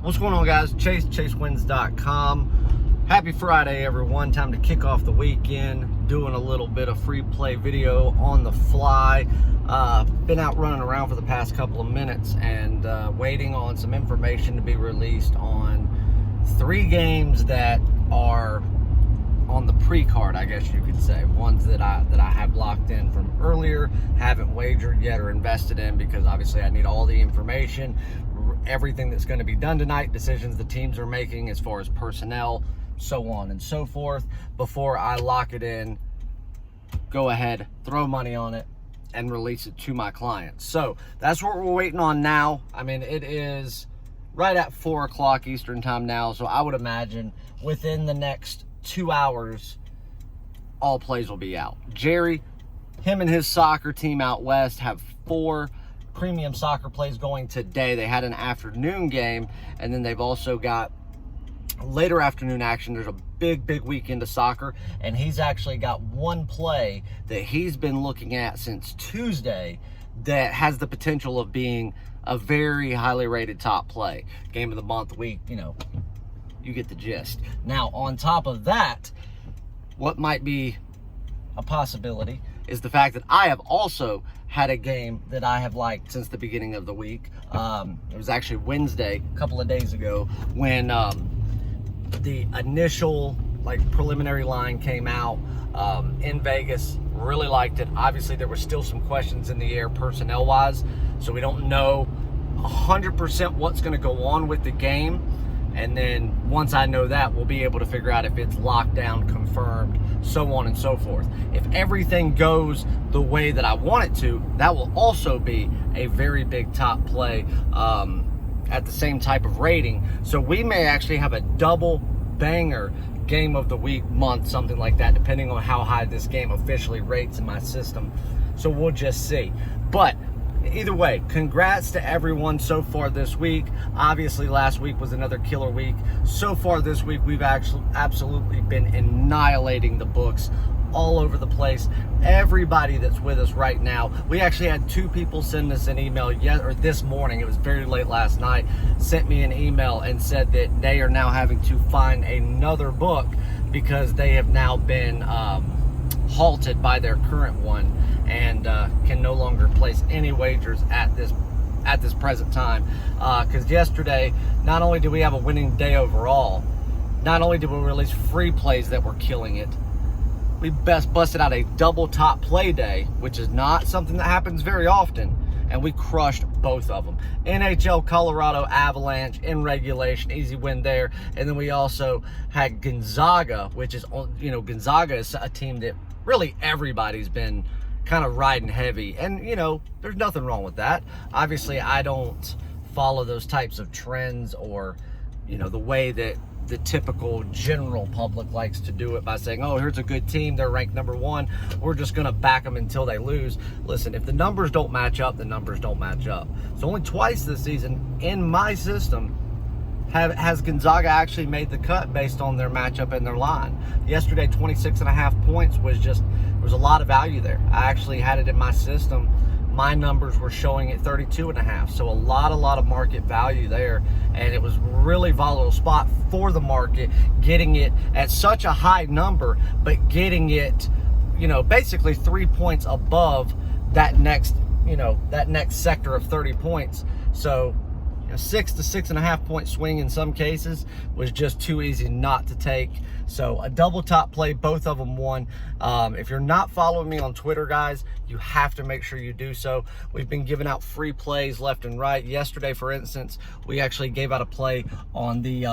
What's going on, guys? ChaseWins.com. Happy Friday, everyone. Time to kick off the weekend. Doing a little bit of free play video on the fly. Been out running around for the past couple of minutes and waiting on some information to be released on 3 games that are on the pre-card, I guess you could say. Ones that I have locked in from earlier, haven't wagered yet or invested in, because obviously I need all the information, everything that's going to be done tonight, decisions the teams are making as far as personnel, so on and so forth, before I lock it in, go ahead, throw money on it, and release it to my clients. So that's what we're waiting on now. I mean, it is right at 4 o'clock Eastern time now, so I would imagine within the next 2 hours, all plays will be out. Jerry, him and his soccer team out west have 4 premium soccer plays going today. They had an afternoon game, and then they've also got later afternoon action. There's a big weekend of soccer, and he's actually got 1 play that he's been looking at since Tuesday that has the potential of being a very highly rated top play. Game of the month week, you get the gist. Now, on top of that, what might be a possibility is the fact that I have also had a game that I have liked since the beginning of the week. It was actually Wednesday, a couple of days ago, when the initial preliminary line came out in Vegas. Really liked it. Obviously, there were still some questions in the air personnel-wise, so we don't know 100% what's going to go on with the game. And then once I know that, we'll be able to figure out if it's locked down, confirmed, so on and so forth. If everything goes the way that I want it to, that will also be a very big top play at the same type of rating. So we may actually have a double banger game of the week, month, something like that, depending on how high this game officially rates in my system. So we'll just see. But either way, congrats to everyone so far this week. Obviously, last week was another killer week. So far this week, we've actually absolutely been annihilating the books all over the place. Everybody that's with us right now. We actually had 2 people send us an email this morning. It was very late last night. Sent me an email and said that they are now having to find another book because they have now been halted by their current one and can no longer place any wagers at this present time. Because yesterday, not only did we have a winning day overall, not only did we release free plays that were killing it, we busted out a double top play day, which is not something that happens very often, and we crushed both of them. NHL Colorado Avalanche in regulation, easy win there. And then we also had Gonzaga, which is, Gonzaga is a team that really everybody's been kind of riding heavy, and there's nothing wrong with that. Obviously, I don't follow those types of trends or the way that the typical general public likes to do it by saying, oh, here's a good team, they're ranked number 1, we're just gonna back them until they lose. Listen, if the numbers don't match up, the numbers don't match up. So only twice this season in my system has Gonzaga actually made the cut based on their matchup and their line. Yesterday, 26.5 points was there was a lot of value there. I actually had it in my system. My numbers were showing at 32.5. So a lot of market value there. And it was really volatile spot for the market, getting it at such a high number, but getting it, basically 3 points above that next sector of 30 points. So a 6 to 6.5 point swing in some cases was just too easy not to take. So a double top play, both of them won. If you're not following me on Twitter, guys, you have to make sure you do so. We've been giving out free plays left and right. Yesterday, for instance, we actually gave out a play on the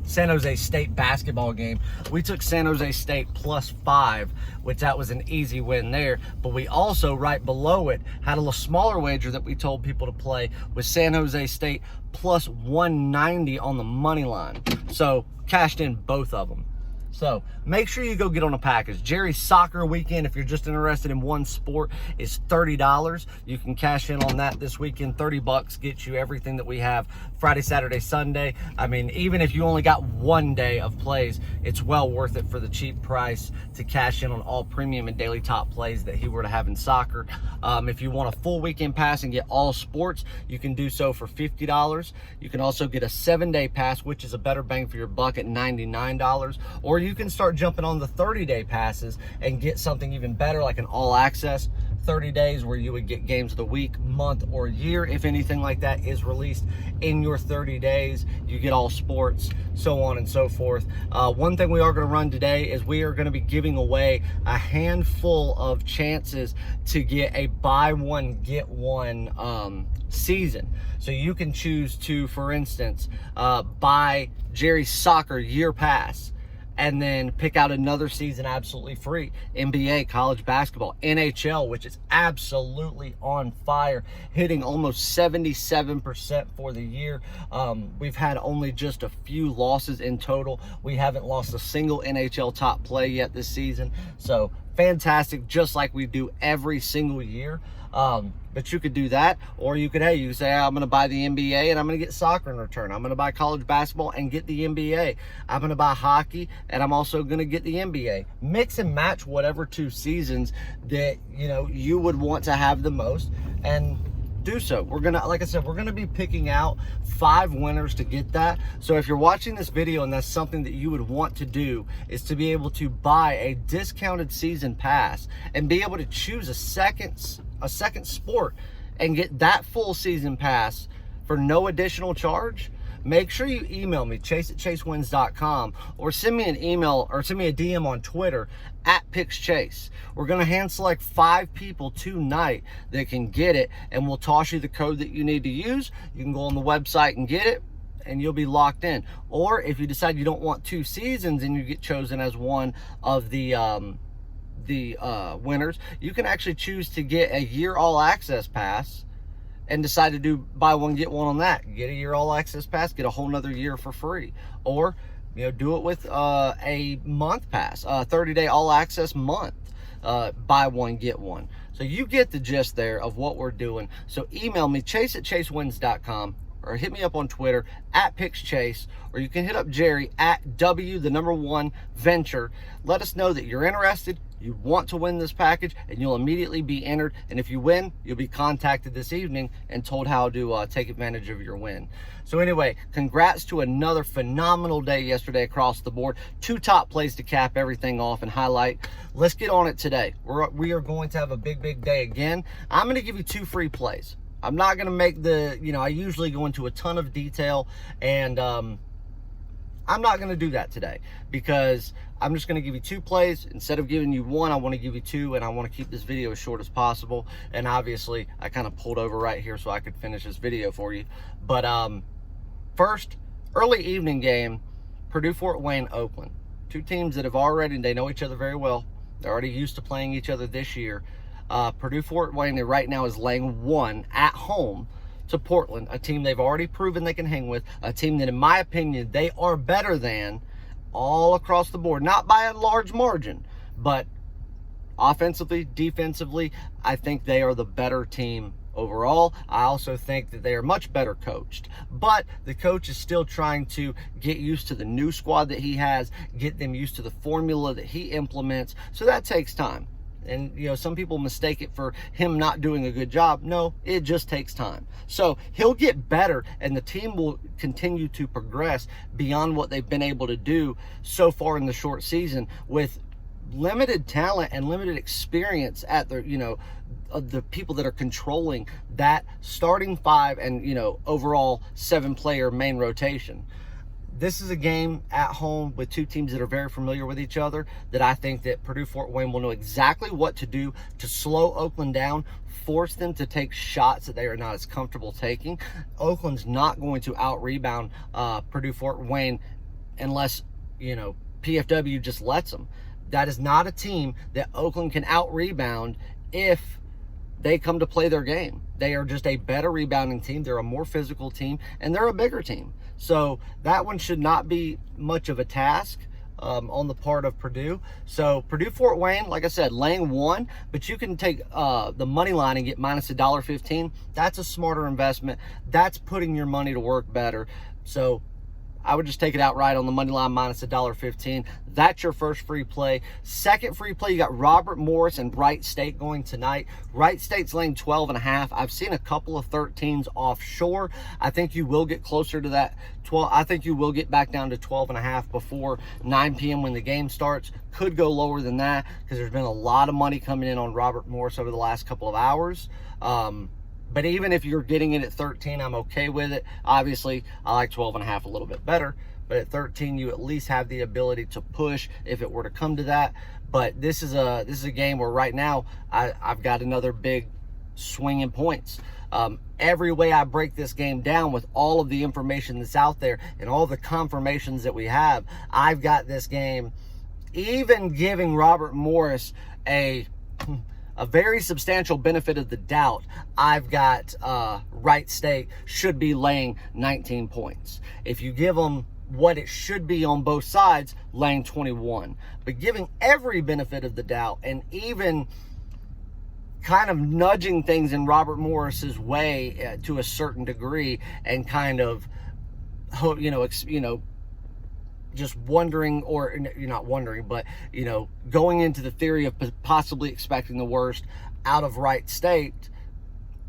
San Jose State basketball game. We took San Jose State +5, which that was an easy win there. But we also, right below it, had a little smaller wager that we told people to play with San Jose State +190 on the money line. So cashed in both of them. So make sure you go get on a package. Jerry's Soccer Weekend, if you're just interested in one sport, is $30. You can cash in on that this weekend. $30 gets you everything that we have Friday, Saturday, Sunday. I mean, even if you only got one day of plays, it's well worth it for the cheap price to cash in on all premium and daily top plays that he were to have in soccer. If you want a full weekend pass and get all sports, you can do so for $50. You can also get a 7-day pass, which is a better bang for your buck, at $99. Or you can start jumping on the 30-day passes and get something even better, like an all-access 30 days where you would get games of the week, month, or year. If anything like that is released in your 30 days, you get all sports, so on and so forth. One thing we are going to run today is we are going to be giving away a handful of chances to get a buy one, get one season. So you can choose to, for instance, buy Jerry's Soccer Year Pass, and then pick out another season absolutely free. NBA, college basketball, NHL, which is absolutely on fire, hitting almost 77% for the year. We've had only just a few losses in total. We haven't lost a single NHL top play yet this season. So fantastic, just like we do every single year. But you could do that, or you could, hey, you say, I'm going to buy the NBA and I'm going to get soccer in return. I'm going to buy college basketball and get the NBA. I'm going to buy hockey and I'm also going to get the NBA. Mix and match whatever two seasons that, you know, you would want to have the most, and do so. We're going to, like I said, we're going to be picking out 5 winners to get that. So if you're watching this video and that's something that you would want to do, is to be able to buy a discounted season pass and be able to choose a second sport and get that full season pass for no additional charge. Make sure you email me, chase@chasewins.com, or send me an email or send me a DM on Twitter @PicksChase. We're going to hand select 5 people tonight that can get it, and we'll toss you the code that you need to use. You can go on the website and get it, and you'll be locked in. Or if you decide you don't want 2 seasons and you get chosen as one of the winners, you can actually choose to get a year all access pass and decide to do buy one, get one on that. Get a year all access pass, get a whole nother year for free. Or, you know, do it with a month pass, 30-day all access month, buy one, get one. So you get the gist there of what we're doing. So email me, chase@chasewins.com, or hit me up on Twitter @PicksChase, or you can hit up Jerry @W1Venture. Let us know that you're interested, you want to win this package, and you'll immediately be entered. And if you win, you'll be contacted this evening and told how to take advantage of your win. So anyway, congrats to another phenomenal day yesterday across the board. 2 top plays to cap everything off and highlight. Let's get on it today. We are going to have a big day again. I'm going to give you 2 free plays. I'm not going to make the, you know, I usually go into a ton of detail, and I'm not going to do that today, because I'm just going to give you 2 plays. Instead of giving you 1, I want to give you 2, and I want to keep this video as short as possible. And obviously, I kind of pulled over right here so I could finish this video for you. But first, early evening game, Purdue-Fort Wayne, Oakland. 2 teams that have already, they know each other very well. They're already used to playing each other this year. Purdue-Fort Wayne right now is laying 1 at home to Portland, a team they've already proven they can hang with, a team that, in my opinion, they are better than all across the board. Not by a large margin, but offensively, defensively, I think they are the better team overall. I also think that they are much better coached, but the coach is still trying to get used to the new squad that he has, get them used to the formula that he implements, so that takes time. And, you know, some people mistake it for him not doing a good job. No, it just takes time. So he'll get better, and the team will continue to progress beyond what they've been able to do so far in the short season, with limited talent and limited experience at the, you know, of the people that are controlling that starting 5 and, you know, overall 7-player main rotation. This is a game at home with 2 teams that are very familiar with each other, that I think that Purdue-Fort Wayne will know exactly what to do to slow Oakland down, force them to take shots that they are not as comfortable taking. Oakland's not going to out-rebound Purdue-Fort Wayne unless, you know, PFW just lets them. That is not a team that Oakland can out-rebound if they come to play their game. They are just a better rebounding team. They're a more physical team, and they're a bigger team. So that one should not be much of a task. on the part of Purdue. So Purdue Fort Wayne, like I said, laying 1, but you can take the money line and get minus $1.15. That's a smarter investment. That's putting your money to work better. So I would just take it outright on the money line minus $1.15. That's your first free play. Second free play, you got Robert Morris and Wright State going tonight. Wright State's laying 12.5. I've seen a couple of 13s offshore. I think you will get closer to that 12. I think you will get back down to 12.5 before 9 p.m. when the game starts. Could go lower than that because there's been a lot of money coming in on Robert Morris over the last couple of hours. But even if you're getting it at 13, I'm okay with it. Obviously, I like 12.5 a little bit better. But at 13, you at least have the ability to push if it were to come to that. But this is a game where right now I've got another big swing in points. Every way I break this game down with all of the information that's out there and all the confirmations that we have, I've got this game even giving Robert Morris a very substantial benefit of the doubt. I've got Wright State should be laying 19 points. If you give them what it should be on both sides, laying 21. But giving every benefit of the doubt and even kind of nudging things in Robert Morris's way to a certain degree and kind of, just wondering, or you're not wondering, but, going into the theory of possibly expecting the worst out of Wright State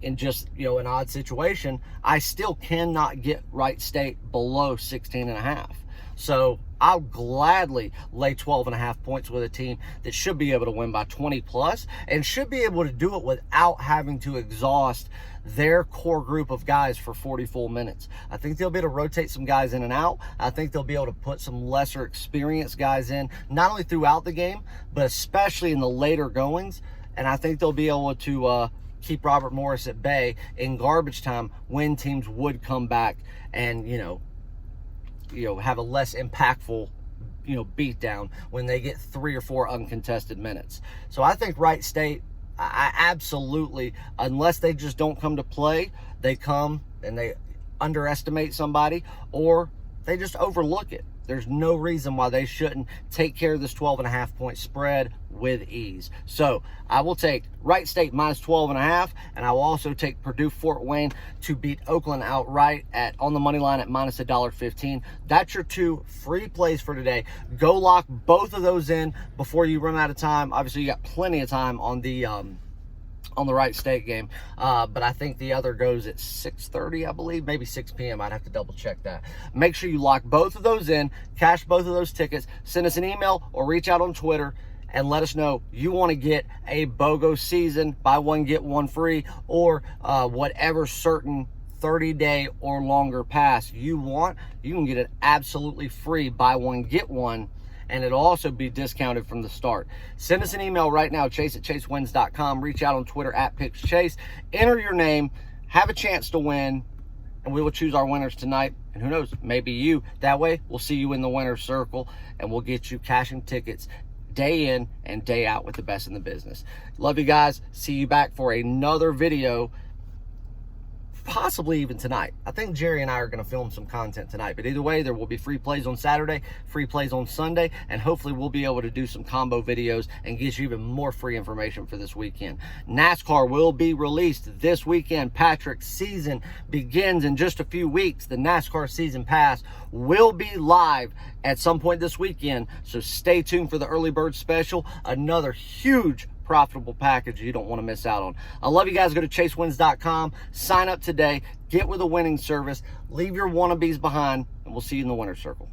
in just, an odd situation, I still cannot get Wright State below 16.5. So I'll gladly lay 12.5 points with a team that should be able to win by 20 plus and should be able to do it without having to exhaust their core group of guys for 40 full minutes. I think they'll be able to rotate some guys in and out. I think they'll be able to put some lesser experienced guys in, not only throughout the game, but especially in the later goings. And I think they'll be able to keep Robert Morris at bay in garbage time when teams would come back and, have a less impactful, beat down when they get 3 or 4 uncontested minutes. So I think Wright State, I absolutely, unless they just don't come to play, they come and they underestimate somebody or they just overlook it. There's no reason why they shouldn't take care of this 12.5 point spread with ease. So I will take Wright State minus 12.5, and I will also take Purdue Fort Wayne to beat Oakland outright on the money line at minus $1.15. That's your 2 free plays for today. Go lock both of those in before you run out of time. Obviously, you got plenty of time on the Wright State game, but I think the other goes at 6:30, I believe, maybe 6 p.m. I'd have to double check that. Make sure you lock both of those in, cash both of those tickets, send us an email or reach out on Twitter and let us know you want to get a BOGO season, buy one, get one free, or whatever certain 30-day or longer pass you want. You can get it absolutely free, buy one, get one, and it'll also be discounted from the start. Send us an email right now, chase@chasewins.com. Reach out on Twitter @PicksChase. Enter your name, have a chance to win, and we will choose our winners tonight. And who knows, maybe you. That way, we'll see you in the winner's circle, and we'll get you cashing tickets day in and day out with the best in the business. Love you guys. See you back for another video, possibly even tonight. I think Jerry and I are going to film some content tonight, but either way, there will be free plays on Saturday, free plays on Sunday, and hopefully we'll be able to do some combo videos and get you even more free information for this weekend. NASCAR will be released this weekend. Patrick's season begins in just a few weeks. The NASCAR season pass will be live at some point this weekend, so stay tuned for the early bird special. Another huge profitable package you don't want to miss out on. I love you guys. Go to chasewins.com, sign up today, get with a winning service, leave your wannabes behind, and we'll see you in the winner's circle.